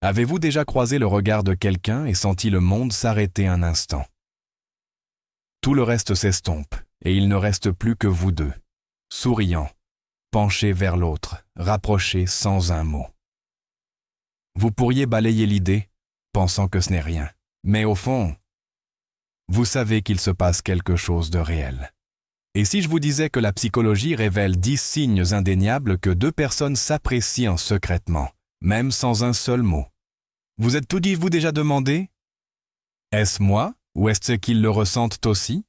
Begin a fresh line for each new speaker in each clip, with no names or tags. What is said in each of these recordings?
Avez-vous déjà croisé le regard de quelqu'un et senti le monde s'arrêter un instant? Tout le reste s'estompe et il ne reste plus que vous deux, souriants, penchés vers l'autre, rapprochés sans un mot. Vous pourriez balayer l'idée, pensant que ce n'est rien, mais au fond, vous savez qu'il se passe quelque chose de réel. Et si je vous disais que la psychologie révèle 10 signes indéniables que deux personnes s'apprécient secrètement, même sans un seul mot? Vous êtes tout dit-vous déjà demandé? Est-ce moi ou est-ce qu'ils le ressentent aussi?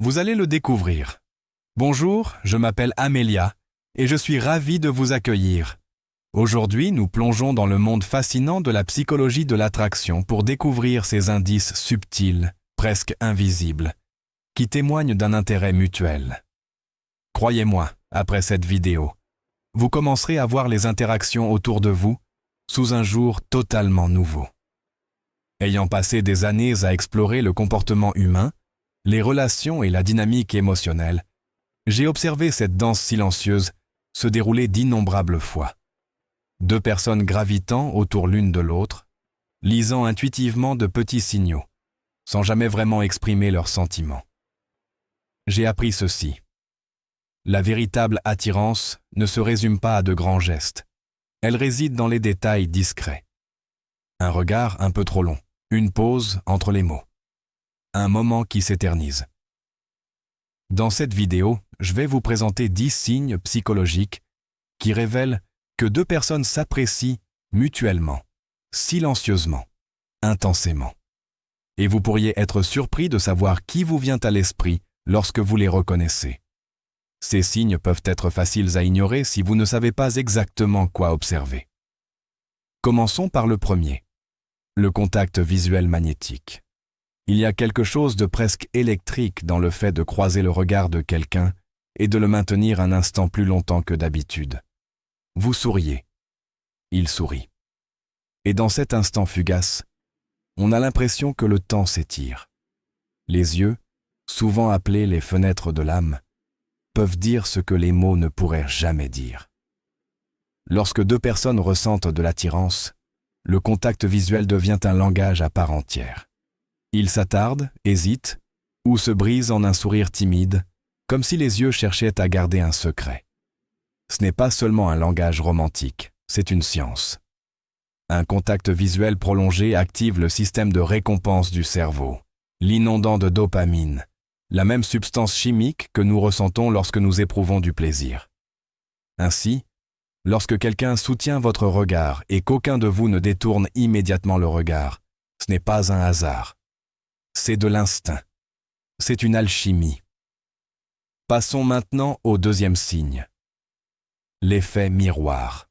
Vous allez le découvrir. Bonjour, je m'appelle Amélia et je suis ravie de vous accueillir. Aujourd'hui, nous plongeons dans le monde fascinant de la psychologie de l'attraction pour découvrir ces indices subtils, presque invisibles, qui témoignent d'un intérêt mutuel. Croyez-moi, après cette vidéo, vous commencerez à voir les interactions autour de vous sous un jour totalement nouveau. Ayant passé des années à explorer le comportement humain, les relations et la dynamique émotionnelle, j'ai observé cette danse silencieuse se dérouler d'innombrables fois. Deux personnes gravitant autour l'une de l'autre, lisant intuitivement de petits signaux, sans jamais vraiment exprimer leurs sentiments. J'ai appris ceci. La véritable attirance ne se résume pas à de grands gestes. Elle réside dans les détails discrets. Un regard un peu trop long, une pause entre les mots. Un moment qui s'éternise. Dans cette vidéo, je vais vous présenter 10 signes psychologiques qui révèlent que deux personnes s'apprécient mutuellement, silencieusement, intensément. Et vous pourriez être surpris de savoir qui vous vient à l'esprit lorsque vous les reconnaissez. Ces signes peuvent être faciles à ignorer si vous ne savez pas exactement quoi observer. Commençons par le premier, le contact visuel magnétique. Il y a quelque chose de presque électrique dans le fait de croiser le regard de quelqu'un et de le maintenir un instant plus longtemps que d'habitude. Vous souriez. Il sourit. Et dans cet instant fugace, on a l'impression que le temps s'étire. Les yeux, souvent appelés les fenêtres de l'âme, peuvent dire ce que les mots ne pourraient jamais dire. Lorsque deux personnes ressentent de l'attirance, le contact visuel devient un langage à part entière. Ils s'attardent, hésitent, ou se brisent en un sourire timide, comme si les yeux cherchaient à garder un secret. Ce n'est pas seulement un langage romantique, c'est une science. Un contact visuel prolongé active le système de récompense du cerveau, l'inondant de dopamine, la même substance chimique que nous ressentons lorsque nous éprouvons du plaisir. Ainsi, lorsque quelqu'un soutient votre regard et qu'aucun de vous ne détourne immédiatement le regard, ce n'est pas un hasard. C'est de l'instinct. C'est une alchimie. Passons maintenant au deuxième signe. L'effet miroir.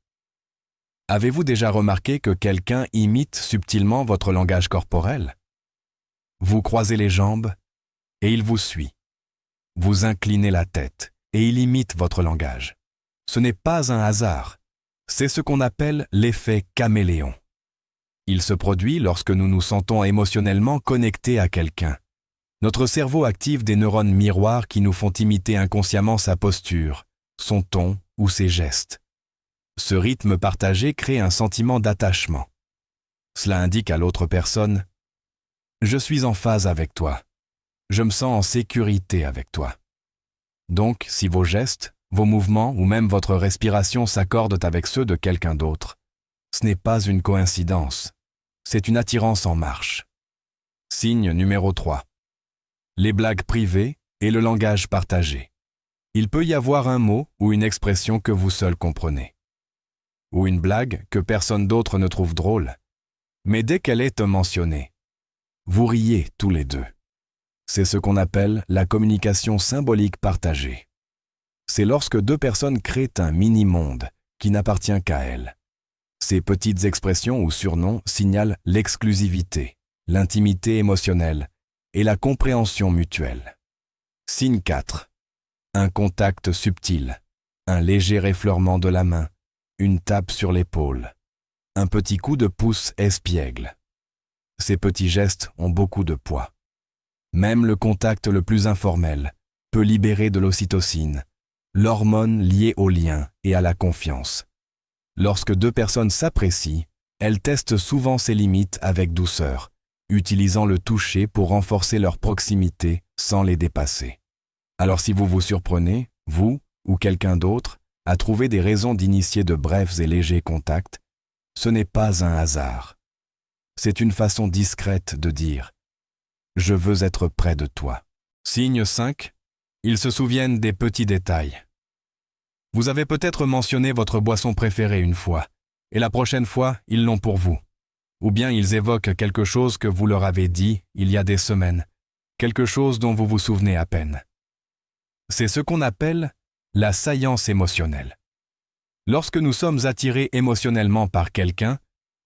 Avez-vous déjà remarqué que quelqu'un imite subtilement votre langage corporel? Vous croisez les jambes et il vous suit. Vous inclinez la tête et il imite votre langage. Ce n'est pas un hasard. C'est ce qu'on appelle l'effet caméléon. Il se produit lorsque nous nous sentons émotionnellement connectés à quelqu'un. Notre cerveau active des neurones miroirs qui nous font imiter inconsciemment sa posture, son ton ou ses gestes. Ce rythme partagé crée un sentiment d'attachement. Cela indique à l'autre personne « Je suis en phase avec toi. Je me sens en sécurité avec toi. » Donc, si vos gestes, vos mouvements ou même votre respiration s'accordent avec ceux de quelqu'un d'autre, ce n'est pas une coïncidence, c'est une attirance en marche. Signe numéro 3. Les blagues privées et le langage partagé. Il peut y avoir un mot ou une expression que vous seul comprenez. Ou une blague que personne d'autre ne trouve drôle. Mais dès qu'elle est mentionnée, vous riez tous les deux. C'est ce qu'on appelle la communication symbolique partagée. C'est lorsque deux personnes créent un mini-monde qui n'appartient qu'à elles. Ces petites expressions ou surnoms signalent l'exclusivité, l'intimité émotionnelle et la compréhension mutuelle. Signe 4. Un contact subtil, un léger effleurement de la main, une tape sur l'épaule, un petit coup de pouce espiègle. Ces petits gestes ont beaucoup de poids. Même le contact le plus informel peut libérer de l'ocytocine, l'hormone liée au lien et à la confiance. Lorsque deux personnes s'apprécient, elles testent souvent ces limites avec douceur, utilisant le toucher pour renforcer leur proximité sans les dépasser. Alors si vous vous surprenez, vous ou quelqu'un d'autre, à trouver des raisons d'initier de brefs et légers contacts, ce n'est pas un hasard. C'est une façon discrète de dire « Je veux être près de toi ». Signe 5. Ils se souviennent des petits détails. Vous avez peut-être mentionné votre boisson préférée une fois, et la prochaine fois, ils l'ont pour vous. Ou bien ils évoquent quelque chose que vous leur avez dit il y a des semaines, quelque chose dont vous vous souvenez à peine. C'est ce qu'on appelle la saillance émotionnelle. Lorsque nous sommes attirés émotionnellement par quelqu'un,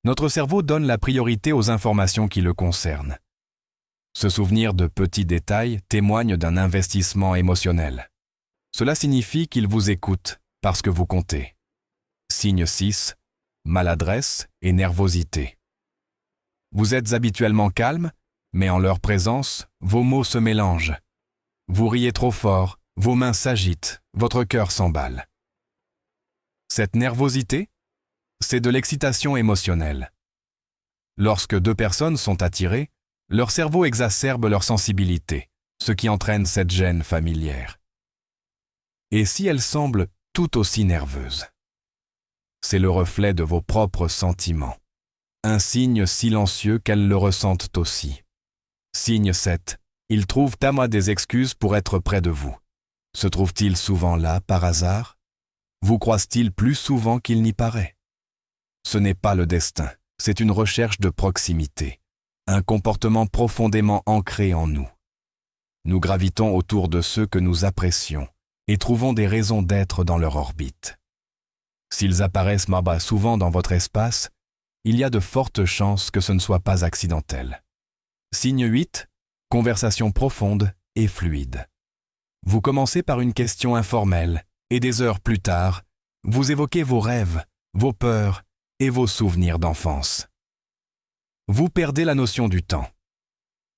notre cerveau donne la priorité aux informations qui le concernent. Se souvenir de petits détails témoigne d'un investissement émotionnel. Cela signifie qu'il vous écoute parce que vous comptez. Signe 6. Maladresse et nervosité. Vous êtes habituellement calme, mais en leur présence, vos mots se mélangent. Vous riez trop fort, vos mains s'agitent, votre cœur s'emballe. Cette nervosité, c'est de l'excitation émotionnelle. Lorsque deux personnes sont attirées, leur cerveau exacerbe leur sensibilité, ce qui entraîne cette gêne familière. Et si elles semblent tout aussi nerveuses? C'est le reflet de vos propres sentiments. Un signe silencieux qu'elles le ressentent aussi. Signe 7. Ils trouvent à moi des excuses pour être près de vous. Se trouvent-ils souvent là par hasard? Vous croisent-ils plus souvent qu'il n'y paraît? Ce n'est pas le destin, c'est une recherche de proximité, un comportement profondément ancré en nous. Nous gravitons autour de ceux que nous apprécions et trouvons des raisons d'être dans leur orbite. S'ils apparaissent souvent dans votre espace, il y a de fortes chances que ce ne soit pas accidentel. Signe 8. Conversation profonde et fluide. Vous commencez par une question informelle et des heures plus tard, vous évoquez vos rêves, vos peurs et vos souvenirs d'enfance. Vous perdez la notion du temps.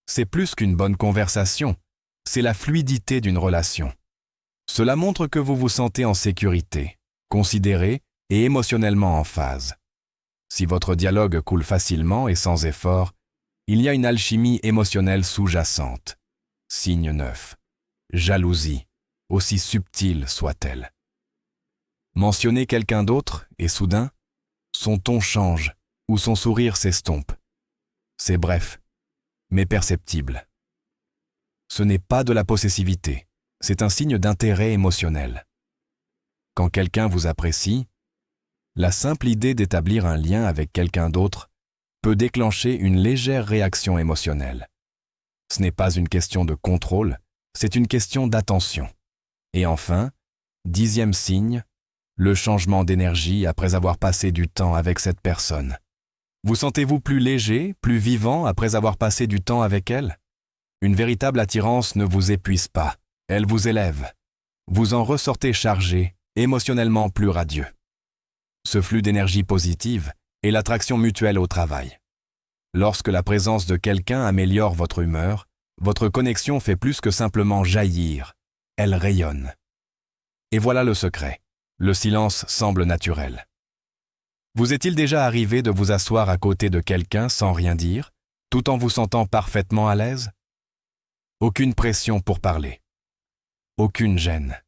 C'est plus qu'une bonne conversation, c'est la fluidité d'une relation. Cela montre que vous vous sentez en sécurité, considéré et émotionnellement en phase. Si votre dialogue coule facilement et sans effort, il y a une alchimie émotionnelle sous-jacente. Signe 9. Jalousie, aussi subtile soit-elle. Mentionnez quelqu'un d'autre et soudain, son ton change ou son sourire s'estompe. C'est bref, mais perceptible. Ce n'est pas de la possessivité, c'est un signe d'intérêt émotionnel. Quand quelqu'un vous apprécie, la simple idée d'établir un lien avec quelqu'un d'autre peut déclencher une légère réaction émotionnelle. Ce n'est pas une question de contrôle, c'est une question d'attention. Et enfin, 10e signe, le changement d'énergie après avoir passé du temps avec cette personne. Vous sentez-vous plus léger, plus vivant après avoir passé du temps avec elle? Une véritable attirance ne vous épuise pas, elle vous élève. Vous en ressortez chargé, émotionnellement plus radieux. Ce flux d'énergie positive est l'attraction mutuelle au travail. Lorsque la présence de quelqu'un améliore votre humeur, votre connexion fait plus que simplement jaillir, elle rayonne. Et voilà le secret, le silence semble naturel. Vous est-il déjà arrivé de vous asseoir à côté de quelqu'un sans rien dire, tout en vous sentant parfaitement à l'aise? Aucune pression pour parler. Aucune gêne.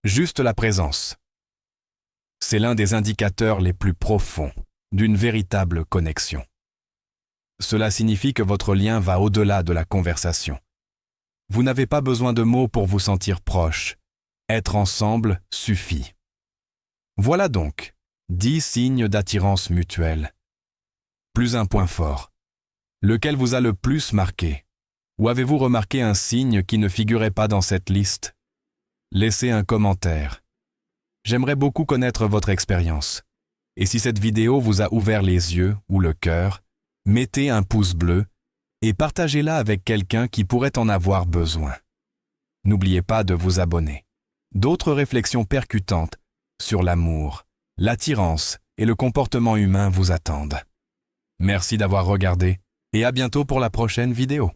Juste la présence. C'est l'un des indicateurs les plus profonds d'une véritable connexion. Cela signifie que votre lien va au-delà de la conversation. Vous n'avez pas besoin de mots pour vous sentir proche. Être ensemble suffit. Voilà donc 10 signes d'attirance mutuelle. Plus un point fort. Lequel vous a le plus marqué? Ou avez-vous remarqué un signe qui ne figurait pas dans cette liste? Laissez un commentaire. J'aimerais beaucoup connaître votre expérience. Et si cette vidéo vous a ouvert les yeux ou le cœur, mettez un pouce bleu et partagez-la avec quelqu'un qui pourrait en avoir besoin. N'oubliez pas de vous abonner. D'autres réflexions percutantes sur l'amour, l'attirance et le comportement humain vous attendent. Merci d'avoir regardé et à bientôt pour la prochaine vidéo.